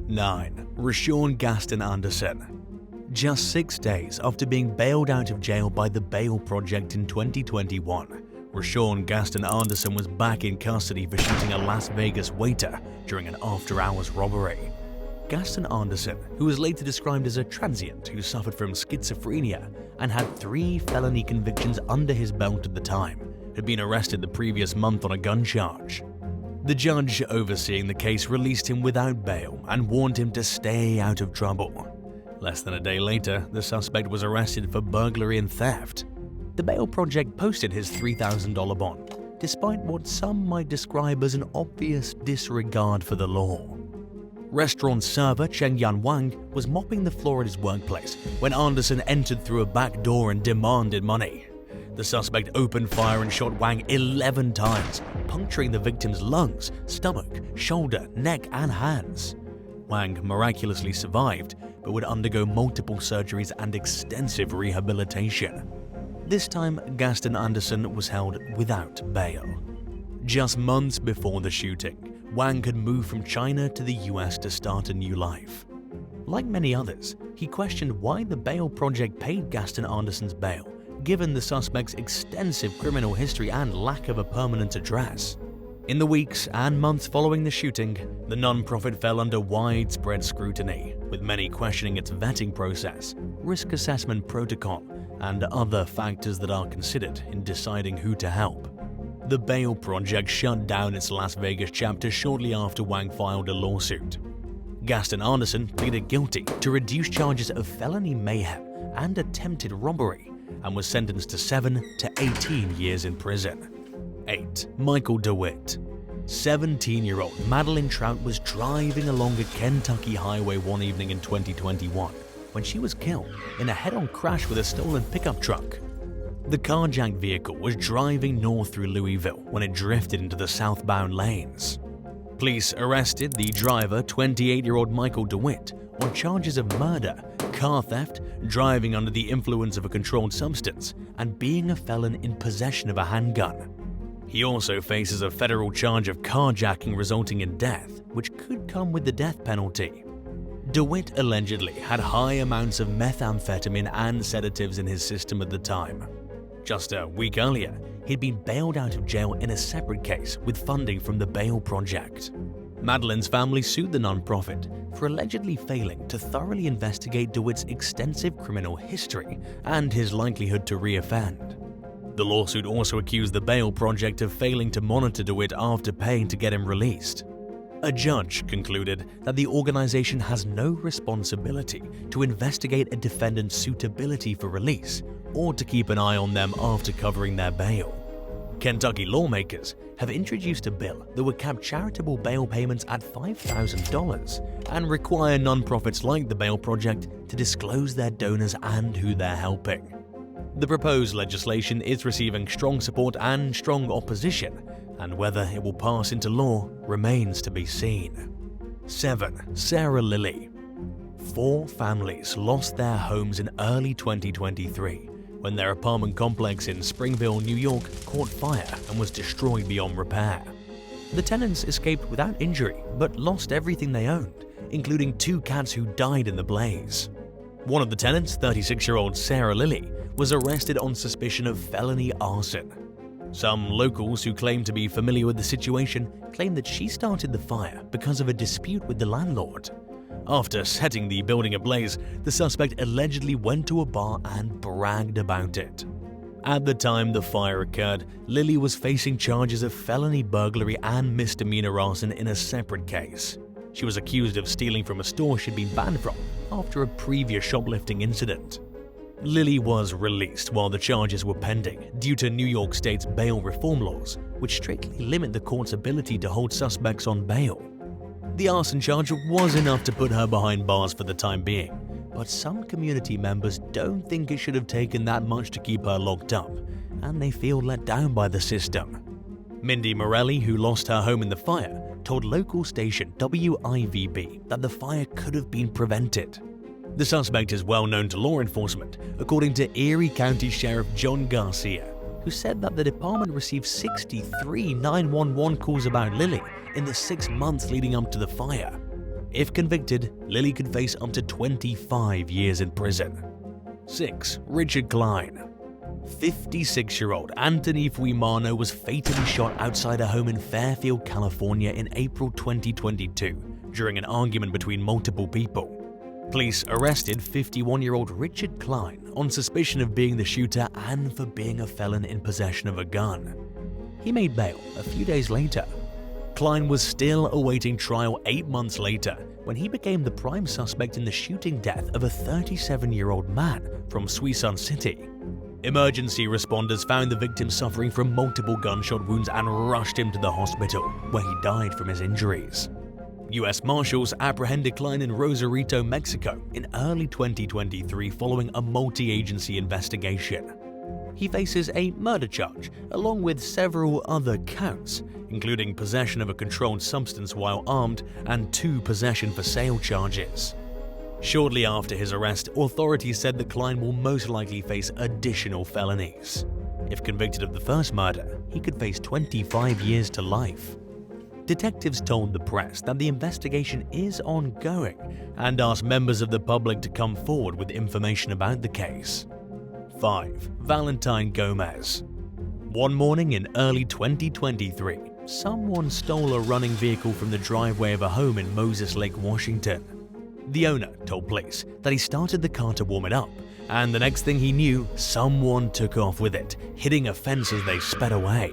9. Rashawn Gaston Anderson. Just 6 days after being bailed out of jail by the Bail Project in 2021, Rashawn Gaston Anderson was back in custody for shooting a Las Vegas waiter during an after-hours robbery. Gaston Anderson, who was later described as a transient who suffered from schizophrenia and had 3 felony convictions under his belt at the time, had been arrested the previous month on a gun charge. The judge overseeing the case released him without bail and warned him to stay out of trouble. Less than a day later, the suspect was arrested for burglary and theft. The Bail Project posted his $3,000 bond, despite what some might describe as an obvious disregard for the law. Restaurant server Chengyan Wang was mopping the floor at his workplace when Anderson entered through a back door and demanded money. The suspect opened fire and shot Wang 11 times, puncturing the victim's lungs, stomach, shoulder, neck, and hands. Wang miraculously survived, but would undergo multiple surgeries and extensive rehabilitation. This time, Gaston Anderson was held without bail. Just months before the shooting, Wang had moved from China to the US to start a new life. Like many others, he questioned why the Bail Project paid Gaston Anderson's bail, given the suspect's extensive criminal history and lack of a permanent address. In the weeks and months following the shooting, the non-profit fell under widespread scrutiny, with many questioning its vetting process, risk assessment protocol, and other factors that are considered in deciding who to help. The Bail Project shut down its Las Vegas chapter shortly after Wang filed a lawsuit. Gaston Anderson pleaded guilty to reduced charges of felony mayhem and attempted robbery, and was sentenced to 7 to 18 years in prison. 8. Michael DeWitt. 17-year-old Madeline Trout was driving along a Kentucky highway one evening in 2021 when she was killed in a head-on crash with a stolen pickup truck. The carjacked vehicle was driving north through Louisville when it drifted into the southbound lanes. Police arrested the driver, 28-year-old Michael DeWitt, on charges of murder, car theft, driving under the influence of a controlled substance, and being a felon in possession of a handgun. He also faces a federal charge of carjacking resulting in death, which could come with the death penalty. DeWitt allegedly had high amounts of methamphetamine and sedatives in his system at the time. Just a week earlier, he'd been bailed out of jail in a separate case with funding from the Bail Project. Madeline's family sued the nonprofit for allegedly failing to thoroughly investigate DeWitt's extensive criminal history and his likelihood to re-offend. The lawsuit also accused the Bail Project of failing to monitor DeWitt after paying to get him released. A judge concluded that the organization has no responsibility to investigate a defendant's suitability for release or to keep an eye on them after covering their bail. Kentucky lawmakers have introduced a bill that would cap charitable bail payments at $5,000 and require nonprofits like the Bail Project to disclose their donors and who they're helping. The proposed legislation is receiving strong support and strong opposition, and whether it will pass into law remains to be seen. 7. Sarah Lilly. 4 families lost their homes in early 2023 when their apartment complex in Springville, New York caught fire and was destroyed beyond repair. The tenants escaped without injury but lost everything they owned, including 2 cats who died in the blaze. One of the tenants, 36-year-old Sarah Lilly, was arrested on suspicion of felony arson. Some locals who claim to be familiar with the situation claim that she started the fire because of a dispute with the landlord. After setting the building ablaze, the suspect allegedly went to a bar and bragged about it. At the time the fire occurred, Lilly was facing charges of felony burglary and misdemeanor arson in a separate case. She was accused of stealing from a store she'd been banned from after a previous shoplifting incident. Lilly was released while the charges were pending due to New York State's bail reform laws, which strictly limit the court's ability to hold suspects on bail. The arson charge was enough to put her behind bars for the time being, but some community members don't think it should have taken that much to keep her locked up, and they feel let down by the system. Mindy Morelli, who lost her home in the fire, told local station WIVB that the fire could have been prevented. The suspect is well known to law enforcement, according to Erie County Sheriff John Garcia, who said that the department received 63 911 calls about Lilly in the 6 months leading up to the fire. If convicted, Lilly could face up to 25 years in prison. 6. Richard Klein. 56-year-old Anthony Fuimano was fatally shot outside a home in Fairfield, California in April 2022 during an argument between multiple people. Police arrested 51-year-old Richard Klein on suspicion of being the shooter and for being a felon in possession of a gun. He made bail a few days later. Klein was still awaiting trial 8 months later when he became the prime suspect in the shooting death of a 37-year-old man from Suisun City. Emergency responders found the victim suffering from multiple gunshot wounds and rushed him to the hospital, where he died from his injuries. U.S. Marshals apprehended Klein in Rosarito, Mexico in early 2023 following a multi-agency investigation. He faces a murder charge, along with several other counts, including possession of a controlled substance while armed and 2 possession for sale charges. Shortly after his arrest, authorities said that Klein will most likely face additional felonies. If convicted of the first murder, he could face 25 years to life. Detectives told the press that the investigation is ongoing and asked members of the public to come forward with information about the case. 5. Valentine Gomez. One morning in early 2023, someone stole a running vehicle from the driveway of a home in Moses Lake, Washington. The owner told police that he started the car to warm it up, and the next thing he knew, someone took off with it, hitting a fence as they sped away.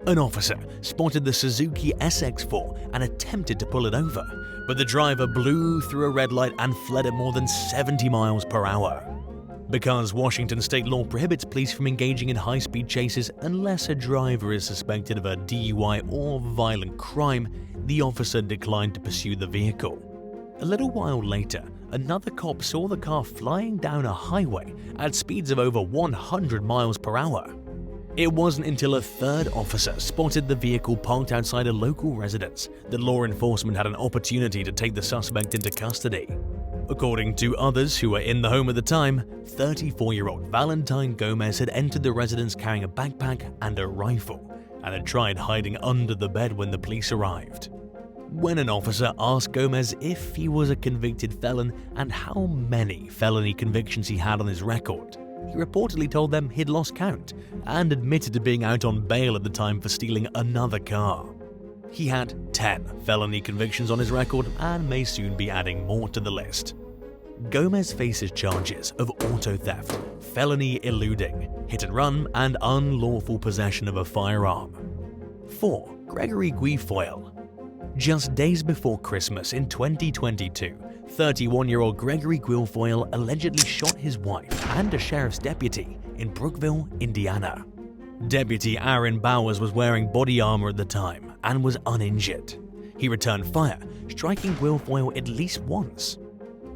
An officer spotted the Suzuki SX4 and attempted to pull it over, but the driver blew through a red light and fled at more than 70 miles per hour. Because Washington state law prohibits police from engaging in high-speed chases unless a driver is suspected of a DUI or violent crime, the officer declined to pursue the vehicle. A little while later, another cop saw the car flying down a highway at speeds of over 100 miles per hour. It wasn't until a third officer spotted the vehicle parked outside a local residence that law enforcement had an opportunity to take the suspect into custody. According to others who were in the home at the time, 34-year-old Valentine Gomez had entered the residence carrying a backpack and a rifle and had tried hiding under the bed when the police arrived. When an officer asked Gomez if he was a convicted felon and how many felony convictions he had on his record, he reportedly told them he'd lost count and admitted to being out on bail at the time for stealing another car. He had 10 felony convictions on his record and may soon be adding more to the list. Gomez faces charges of auto theft, felony eluding, hit and run, and unlawful possession of a firearm. 4. Gregory Guilfoyle. Just days before Christmas in 2022, 31-year-old Gregory Guilfoyle allegedly shot his wife and a sheriff's deputy in Brookville, Indiana. Deputy Aaron Bowers was wearing body armor at the time and was uninjured. He returned fire, striking Guilfoyle at least once.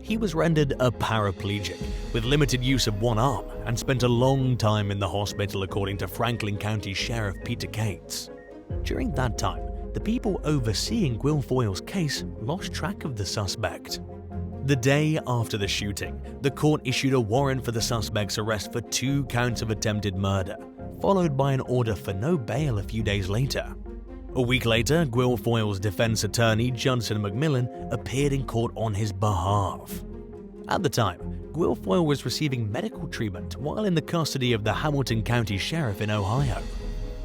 He was rendered a paraplegic with limited use of one arm and spent a long time in the hospital, according to Franklin County Sheriff Peter Cates. During that time, the people overseeing Guilfoyle's case lost track of the suspect. The day after the shooting, the court issued a warrant for the suspect's arrest for 2 counts of attempted murder, followed by an order for no bail a few days later. A week later, Guilfoyle's defense attorney, Judson McMillan, appeared in court on his behalf. At the time, Guilfoyle was receiving medical treatment while in the custody of the Hamilton County Sheriff in Ohio.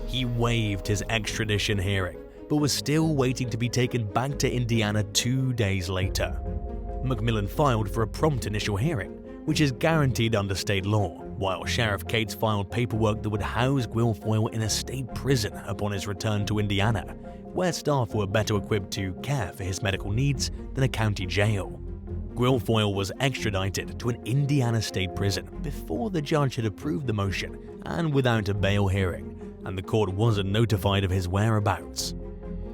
He waived his extradition hearing, but was still waiting to be taken back to Indiana 2 days later. McMillan filed for a prompt initial hearing, which is guaranteed under state law, while Sheriff Cates filed paperwork that would house Guilfoyle in a state prison upon his return to Indiana, where staff were better equipped to care for his medical needs than a county jail. Guilfoyle was extradited to an Indiana state prison before the judge had approved the motion and without a bail hearing, and the court wasn't notified of his whereabouts.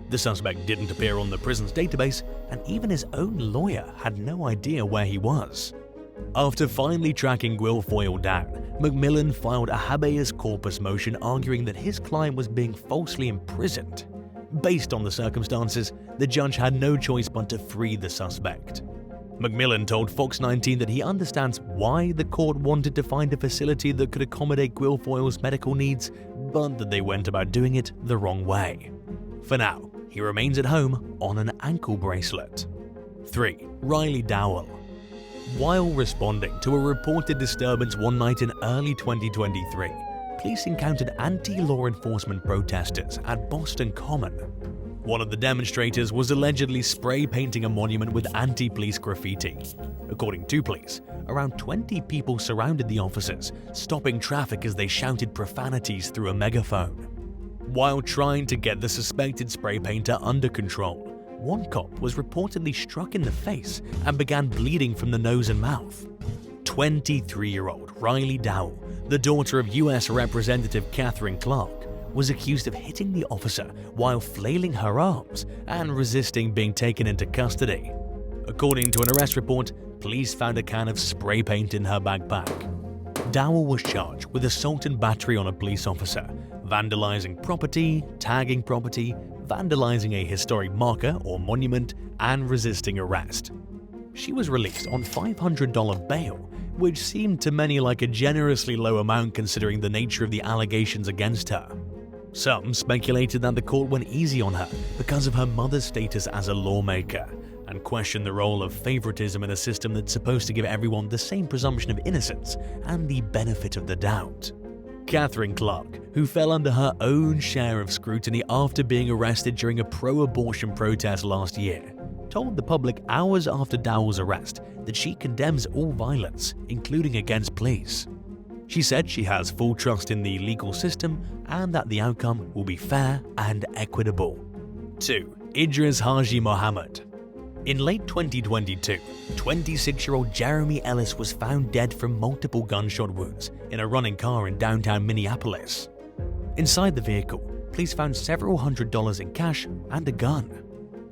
The suspect didn't appear on the prison's database, and even his own lawyer had no idea where he was. After finally tracking Guilfoyle down, McMillan filed a habeas corpus motion arguing that his client was being falsely imprisoned. Based on the circumstances, the judge had no choice but to free the suspect. McMillan told Fox 19 that he understands why the court wanted to find a facility that could accommodate Guilfoyle's medical needs, but that they went about doing it the wrong way. For now, he remains at home on an ankle bracelet. 3. Riley Dowell. While responding to a reported disturbance one night in early 2023, police encountered anti-law enforcement protesters at Boston Common. One of the demonstrators was allegedly spray painting a monument with anti-police graffiti. According to police, around 20 people surrounded the officers, stopping traffic as they shouted profanities through a megaphone. While trying to get the suspected spray painter under control, one cop was reportedly struck in the face and began bleeding from the nose and mouth. 23-year-old Riley Dowell, the daughter of U.S. Representative Katherine Clark, was accused of hitting the officer while flailing her arms and resisting being taken into custody. According to an arrest report, police found a can of spray paint in her backpack. Dowell was charged with assault and battery on a police officer, vandalizing property, tagging property, vandalizing a historic marker or monument, and resisting arrest. She was released on $500 bail, which seemed to many like a generously low amount considering the nature of the allegations against her. Some speculated that the court went easy on her because of her mother's status as a lawmaker, and questioned the role of favoritism in a system that's supposed to give everyone the same presumption of innocence and the benefit of the doubt. Katherine Clark, who fell under her own share of scrutiny after being arrested during a pro-abortion protest last year, told the public hours after Dowell's arrest that she condemns all violence, including against police. She said she has full trust in the legal system and that the outcome will be fair and equitable. 2. Idris Harji Mohammed. In late 2022, 26-year-old Jeremy Ellis was found dead from multiple gunshot wounds in a running car in downtown Minneapolis. Inside the vehicle, police found several $100s in cash and a gun.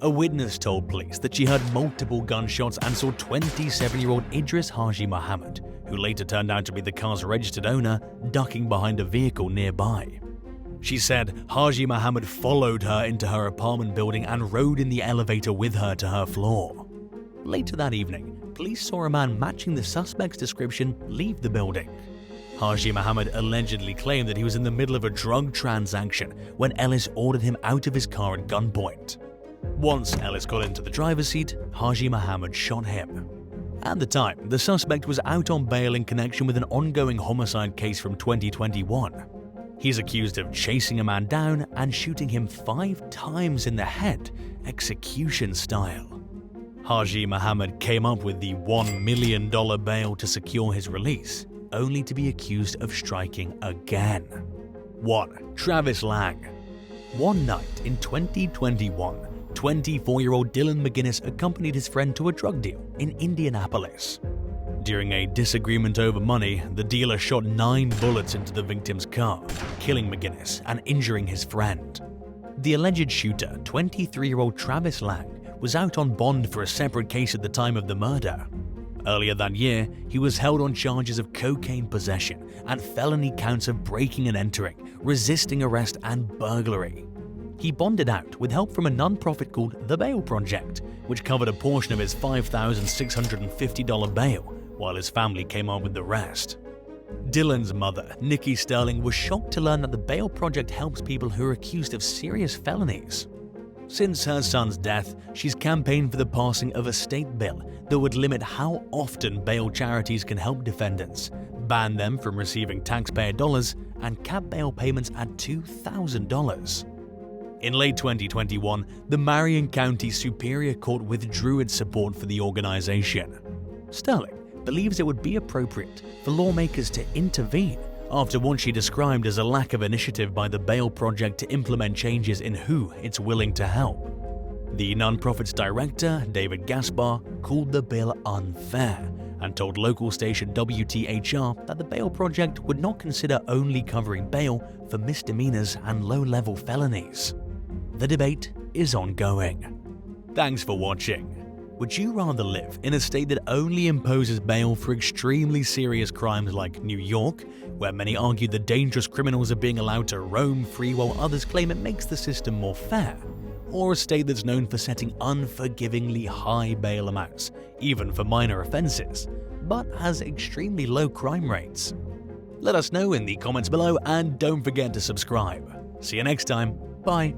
A witness told police that she heard multiple gunshots and saw 27-year-old Idris Harji Mohammed, who later turned out to be the car's registered owner, ducking behind a vehicle nearby. She said Harji Mohammed followed her into her apartment building and rode in the elevator with her to her floor. Later that evening, police saw a man matching the suspect's description leave the building. Harji Mohammed allegedly claimed that he was in the middle of a drug transaction when Ellis ordered him out of his car at gunpoint. Once Ellis got into the driver's seat, Harji Mohammed shot him. At the time, the suspect was out on bail in connection with an ongoing homicide case from 2021. He's accused of chasing a man down and shooting him 5 times in the head, execution style. Harji Mohammed came up with the $1 million bail to secure his release, only to be accused of striking again. 1. Travis Lang. One night in 2021, 24-year-old Dylan McGinnis accompanied his friend to a drug deal in Indianapolis. During a disagreement over money, the dealer shot 9 bullets into the victim's car, killing McGinnis and injuring his friend. The alleged shooter, 23-year-old Travis Lang, was out on bond for a separate case at the time of the murder. Earlier that year, he was held on charges of cocaine possession and felony counts of breaking and entering, resisting arrest, and burglary. He bonded out with help from a nonprofit called The Bail Project, which covered a portion of his $5,650 bail, while his family came on with the rest. Dylan's mother, Nikki Sterling, was shocked to learn that the Bail Project helps people who are accused of serious felonies. Since her son's death, she's campaigned for the passing of a state bill that would limit how often bail charities can help defendants, ban them from receiving taxpayer dollars, and cap bail payments at $2,000. In late 2021, the Marion County Superior Court withdrew its support for the organization. Sterling believes it would be appropriate for lawmakers to intervene after what she described as a lack of initiative by the Bail Project to implement changes in who it's willing to help. The nonprofit's director, David Gaspar, called the bill unfair and told local station WTHR that the Bail Project would not consider only covering bail for misdemeanors and low-level felonies. The debate is ongoing. Thanks for watching. Would you rather live in a state that only imposes bail for extremely serious crimes like New York, where many argue the dangerous criminals are being allowed to roam free while others claim it makes the system more fair? Or a state that's known for setting unforgivingly high bail amounts, even for minor offenses, but has extremely low crime rates? Let us know in the comments below and don't forget to subscribe. See you next time. Bye.